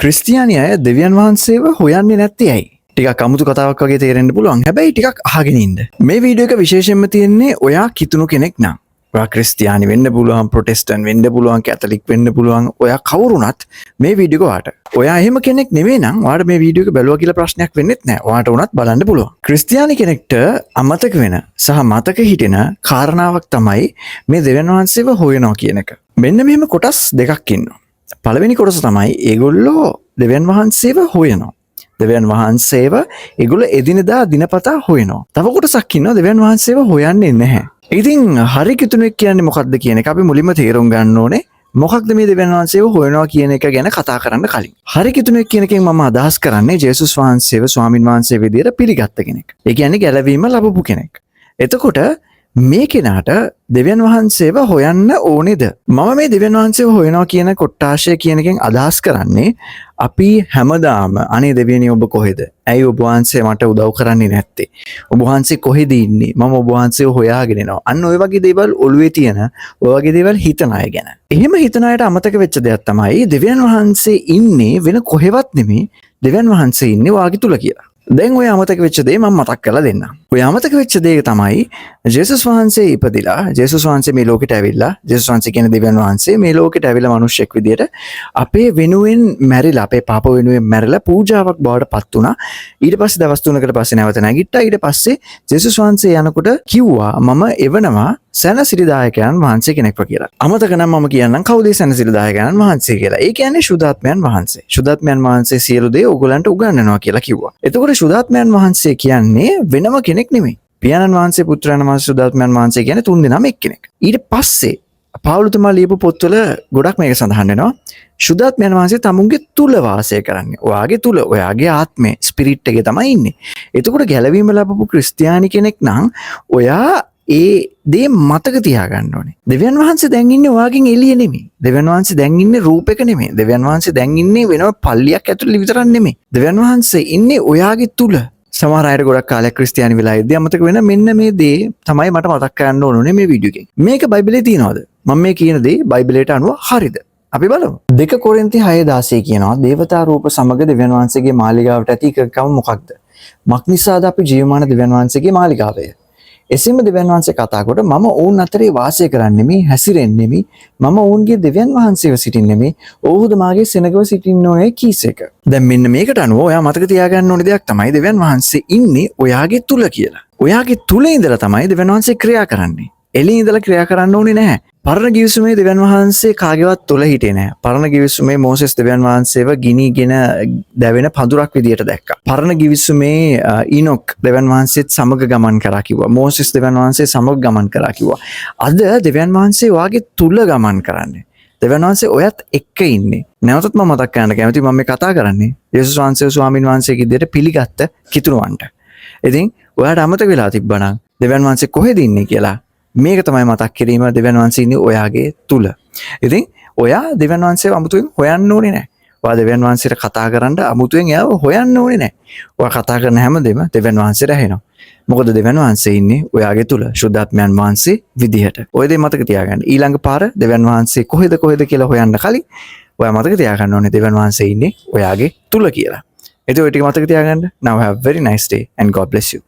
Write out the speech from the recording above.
ක්‍රිස්තියානි අය දෙවියන් වහන්සේව හොයන්නේ නැත්තේ ඇයි? ටිකක් අමුතු කතාවක් වගේ තේරෙන්න පුළුවන්. හැබැයි ටිකක් අහගෙන ඉන්න. මේ වීඩියෝ එක විශේෂයෙන්ම තියෙන්නේ ඔයා කිතුණු කෙනෙක් නම්. ඔයා ක්‍රිස්තියානි වෙන්න පුළුවන්, ප්‍රොටෙස්ටන්ට් වෙන්න පුළුවන්, කැතලික් වෙන්න පුළුවන්. ඔයා කවුරුණත් මේ වීඩියෝ එක ඔයාට. ඔයා එහෙම කෙනෙක් නෙවෙයි නම් ඔයාට මේ වීඩියෝ එක බැලුවා කියලා ප්‍රශ්නයක් වෙන්නෙත් නැහැ. ඔයාට උනත් බලන්න පුළුවන්. ක්‍රිස්තියානි කෙනෙක්ට අමතක වෙන සහ මතක හිටින කාරණාවක් තමයි මේ දෙවියන් වහන්සේව හොයනවා කියන එක. මෙන්න මෙහෙම කොටස් දෙකක් ඉන්නවා. පළවෙනි කොටස තමයි ඒගොල්ලෝ දෙවියන් වහන්සේව හොයනවා. දෙවියන් වහන්සේව ඒගොල්ලෝ එදිනෙදා දිනපතා හොයනවා. තව කොටසක් ඉන්නවා දෙවියන් වහන්සේව හොයන්නේ නැහැ. ඉතින් හරි කිතුණෙක් කියන්නේ මොකක්ද කියන එක අපි මුලින්ම තේරුම් ගන්න ඕනේ. මොකක්ද මේ දෙවියන් වහන්සේව හොයනවා කියන එක ගැන කතා කරන්න කලින්. හරි කිතුණෙක් කියන එකෙන් මම අදහස් කරන්නේ ජේසුස් වහන්සේව ස්වාමින් වහන්සේ විදියට පිළිගත්ත කෙනෙක්. ඒ කියන්නේ ගැලවීම ලැබපු කෙනෙක්. එතකොට මේ කෙනාට දෙවියන් වහන්සේව හොයන්න ඕනේද? මම මේ දෙවියන් වහන්සේව හොයනවා කියන කොට්ටාශය කියන එකෙන් අදහස් කරන්නේ අපි හැමදාම අනේ දෙවියනි ඔබ කොහෙද? ඇයි ඔබ වහන්සේ මට උදව් කරන්නේ නැත්තේ? ඔබ වහන්සේ කොහෙද ඉන්නේ? මම ඔබ වහන්සේව හොයාගෙන එනවා. අන්න ඔය වගේ දේවල් ඔළුවේ තියෙන ඔය වගේ දේවල් හිතන අය ගැන. එහෙම හිතන අයට අමතක වෙච්ච දෙයක් තමයි දෙවියන් වහන්සේ ඉන්නේ වෙන කොහෙවත් නෙමෙයි. දෙවියන් වහන්සේ ඉන්නේ වාගේ තුල කියලා. දැන් ඔය අමතක වෙච්ච දේ මම මතක් කරලා දෙන්නම්. ඔය අමතක වෙච්ච දේ තමයි ජේසුස් වහන්සේ ඉපදිලා, ජේසුස් වහන්සේ මේ ලෝකෙට ඇවිල්ලා, ජේසුස් වහන්සේ කියන දෙවියන් වහන්සේ මේ ලෝකෙට ඇවිල්ලා මිනිස්සෙක් විදියට අපේ වෙනුවෙන් මැරිලා, අපේ පාප වෙනුවෙන් මැරිලා පූජාවක් බවට පත් වුණා. ඊට පස්සේ දවස් 3කට පස්සේ නැවත නැගිට්ටා. ඊට පස්සේ ජේසුස් වහන්සේ යනකොට කිව්වා මම එවනවා සැනසිරිදායකයන් වහන්සේ කෙනෙක්ව කියලා. අමතක නම් මම කියන්නම් කවුද සැනසිරිදායකයන් වහන්සේ කියලා. ඒ කියන්නේ ශුද්ධාත්මයන් වහන්සේ. ශුද්ධාත්මයන් වහන්සේ සියලු දේ ඕගලන්ට උගන්වනවා කියලා කිව්වා. එතකොට ශුද්ධාත්මයන් වහන්සේ කියන්නේ වෙනම කෙනෙක් නෙමෙයි. පියාණන් වහන්සේ, පුත්‍රයන් වහන්සේ, ශුද්ධාත්මයන් වහන්සේ කියන්නේ තුන් දෙනාම එක්කෙනෙක්. ඊට පස්සේ පාවුලතුමා ලියපු පොත්වල ගොඩක් මේක සඳහන් වෙනවා. ශුද්ධාත්මයන් වහන්සේ තමුන්ගේ තුල වාසය කරන්නේ. ඔයාගේ තුල, ඔයාගේ ආත්මේ, ස්පිරිට් එකේ තමයි ඉන්නේ. එතකොට ගැලවීම ලැබපු ක්‍රිස්තියානි කෙනෙක් නම් ඔයා ඒ දේ මතක තියාගන්න ඕනේ. දෙවියන් වහන්සේ දැන් ඉන්නේ ඔයාගෙන් එළිය නෙමෙයි. දෙවියන් වහන්සේ දැන් ඉන්නේ රූපෙක නෙමෙයි. දෙවියන් වහන්සේ දැන් ඉන්නේ වෙනම පල්ලියක් ඇතුළේ විතරක් නෙමෙයි. දෙවියන් වහන්සේ ඉන්නේ ඔයාගේ තුල. සමහර අයට ගොඩක් කාලයක් ක්‍රිස්තියානි වෙලා ඉද්දී අමතක වෙන මෙන්න මේ දේ තමයි මට මතක් කරන්න ඕනේ මේ වීඩියෝ එකෙන්. මේක බයිබලයේ තියෙනවද? මම මේ කියන දේ බයිබලයට අනුව හරිද? අපි බලමු. 2 කොරින්ති 6:16 කියනවා දේවතා රූප සමග දෙවියන් වහන්සේගේ මාලිගාවට ඇති එකකම මොකක්ද? මක් නිසාද අපි ජීවමාන දෙවියන් වහන්සේගේ මාලිගාවය? එසේම දෙවියන් වහන්සේ කතා කොට මම ඔවුන් අතරේ වාසය කරන්නේ නෙමෙයි, හැසිරෙන්නේ නෙමෙයි, මම ඔවුන්ගේ දෙවියන් වහන්සේව සිටින්නේ නෙමෙයි, ඔවුහුද මාගේ සෙනගව සිටින්නෝනේ කීසේක. දැන් මෙන්න මේකට අනුව ඔයා මතක තියාගන්න ඕනේ දෙයක් තමයි දෙවියන් වහන්සේ ඉන්නේ ඔයාගේ තුල කියලා. ඔයාගේ තුල ඉඳලා තමයි දෙවියන් වහන්සේ ක්‍රියා කරන්නේ. එළියේ ඉඳලා ක්‍රියා කරන්න ඕනේ නැහැ. පරණ ගිවිසුමේ දෙවියන් වහන්සේ කාගේවත් තුල හිටියේ නැහැ. පරණ ගිවිසුමේ මෝසෙස් දෙවියන් වහන්සේව ගිනිගෙන දැවෙන පඳුරක් විදියට දැක්කා. පරණ ගිවිසුමේ ඊනොක් දෙවියන් වහන්සේත් සමග ගමන් කරා කිව්වා. මෝසෙස් දෙවියන් වහන්සේ සමග ගමන් කරා කිව්වා. අද දෙවියන් වහන්සේ වාගේ තුල ගමන් කරන්නේ. දෙවියන් වහන්සේ ඔයත් එක්ක ඉන්නේ. නැවතත් මම මතක් කරන්න කැමතියි මම මේ කතා කරන්නේ යේසුස් වහන්සේ ස්වාමින් වහන්සේගේ විදියට පිළිගත්ත කිතුණුවන්ට. ඉතින් ඔයාට අමතක වෙලා තිබ්බනම් දෙවියන් වහන්සේ කොහෙද ඉන්නේ කියලා මේක තමයි මතක් කිරීම. දෙවියන් වහන්සේ ඉන්නේ ඔයාගේ තුල. ඉතින් ඔයා දෙවියන් වහන්සේව අමුතුවෙන් හොයන්න ඕනේ නැහැ. ඔයා දෙවියන් වහන්සේට කතා කරන්න අමුතුවෙන් එයාව හොයන්න ඕනේ නැහැ. ඔයා කතා කරන හැමදේම දෙවියන් වහන්සේට ඇහෙනවා. මොකද දෙවියන් වහන්සේ ඉන්නේ ඔයාගේ තුල ශුද්ධාත්මයන් වහන්සේ විදිහට. ඔය දේ මතක තියාගන්න. ඊළඟ පාර දෙවියන් වහන්සේ කොහෙද කියලා හොයන්න කලින් ඔයා මතක තියාගන්න ඕනේ දෙවියන් වහන්සේ ඉන්නේ ඔයාගේ තුල කියලා. ඒත් ඔය ටික මතක තියාගන්න. Now have a very nice day and God bless you.